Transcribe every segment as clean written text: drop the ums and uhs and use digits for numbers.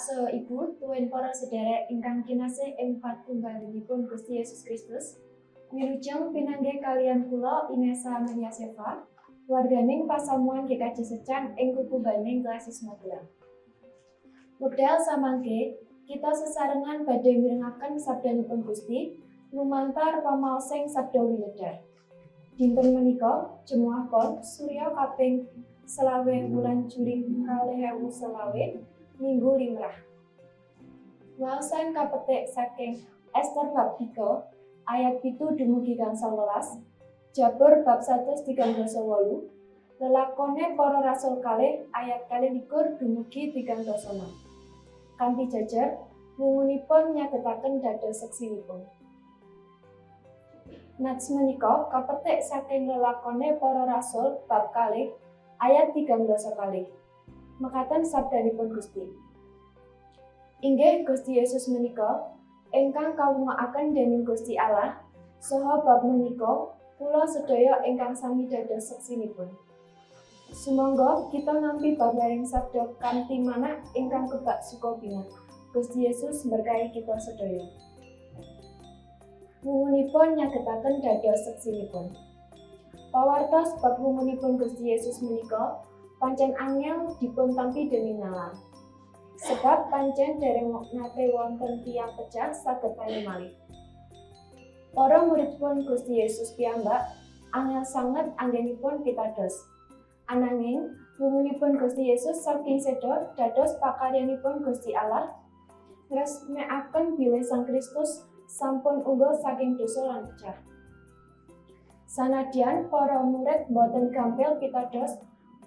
Ibu tuwin para sedherek ingkang kinasih ing patunggalipun Gusti Yesus Kristus, wilujeng pinanggih kalian kula Inesa Meliasefa, warganing pasamuan GKJ Secang ing Kukubaning Klasis Magelang. Wekdal samangke kita sesarengan badhe mirengaken sabdanipun Gusti lumantar pamaosing sabda winedhar. Dinten menika Jemuah Pon Surya kaping 20 bulan Juli 2025 Minggu Limrah. Waosan kapetik saking Ester bab 3 ayat 7 dumugi gangsal 11, Jabur bab 138, Lelakone para rasul kalih ayat 21 dumugi 36. Kanthi jajar wungunipun nyagetaken dados seksinipun. Nats menika kapetik saking Lelakone para rasul bab kalih ayat 13 kalih. Mekaten sabdanipun Gusti. Inggih Gusti Yesus menika ingkang kawungakaken dening Gusti Allah, saha bab menika kula sedaya ingkang sami dados seksinipun. Sumangga kita nampi babaring sabda kanthi manah ingkang kebak sukabina. Gusti Yesus berkahi kita sedaya. Wungunipun nyagetaken dados seksinipun. Pawartos bab wungunipun Gusti Yesus menika pancen angel dipun tampi dening nalar. Sebab pancen dereng nate wonten tiyang pecah saged malih. Para muridipun Gusti Yesus piyambak angel sanget anggenipun pitados. Ananging wungunipun Gusti Yesus saking seda dados pakaryanipun Gusti Allah ngresmekaken bilih Sang Kristus sampun unggul saking dosa lan pecah. Sanadyan para murid boten gampil pitados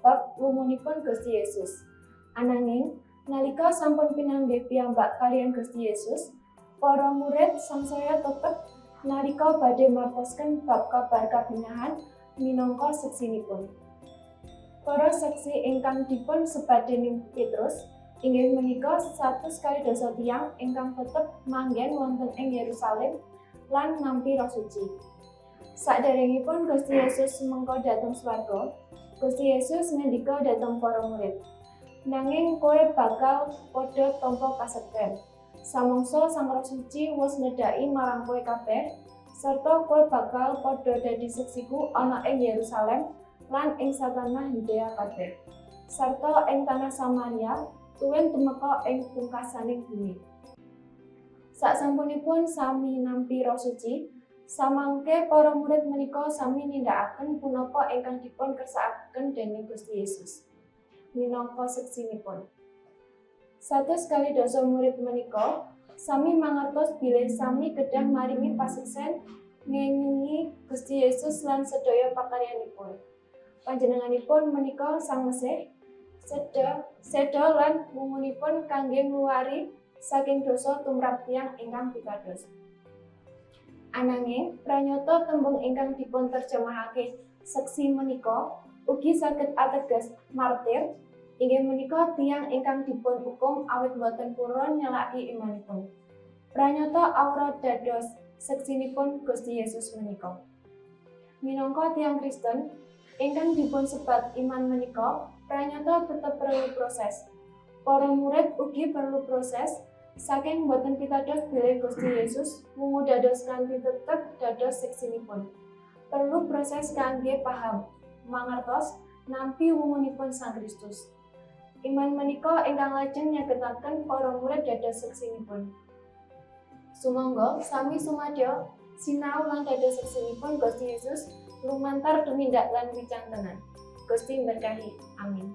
bab wungunipun Gusti Yesus. Ananging nalika sampun pinanggih piyambak kaliyan Gusti Yesus, para murid sangsaya tetep nalika badhe martosken bab kabar kabinahan minangka seksinipun. Para seksi ingkang dipun sebat dening Petrus inggih menika 100 dosa tiyang ingkang tetep manggen wonten ing Yerusalem lan nampi Roh Suci. Saderengipun Gusti Yesus mengko dhateng swarga, Gusti Yesus ngendika dhateng para murid, "Nanging kowe bakal padha tampa kasekten. Samangsa Sang Roh Suci wis nedhaki marang kowe kabeh, sarta kowe bakal padha dadi seksiku ana ing Yerusalem lan ing satanah Yudea kabeh, sarta ing tanah Samaria, tuwin tumeka ing pungkasaning bumi." Sasampunipun sami nampi Roh Suci, samangke para murid menika sami nindakaken punapa ingkang dipun kersakaken dening Gusti Yesus minangka seksinipun. 100 dosa murid menika sami mangertos bilih sami kedah maringi pasiksen ngengingi Gusti Yesus lan sedaya pakaryanipun. Panjenenganipun menika Sang Mesih seda lan wungunipun kangge ngluwari saking dosa tumrap tiyang ingkang pitados. Ananging pranyata tembung ingkang dipun terjemahake seksi menika ugi saged ateges martir, inggih menika tiyang ingkang dipun hukum awit boten purun nyelaki imanipun. Pranyata awrat dados seksinipun Gusti Yesus menika. Minangka tiyang Kristen ingkang dipun sebat iman menika pranyata tetep perlu proses. Para murid ugi perlu proses saking boten pitados bilih Gusti Yesus wungu dados kanthi tetep dados seksinipun. Perlu proses kangge paham, mangertos nampi wungunipun Sang Kristus. Iman menika ingkang lajeng nyagetaken para murid dados seksinipun. Sumangga sami sumadyo sinau lan dados seksinipun Gusti Yesus lumantar tumindak lan wicantenan. Gusti berkahi. Amin.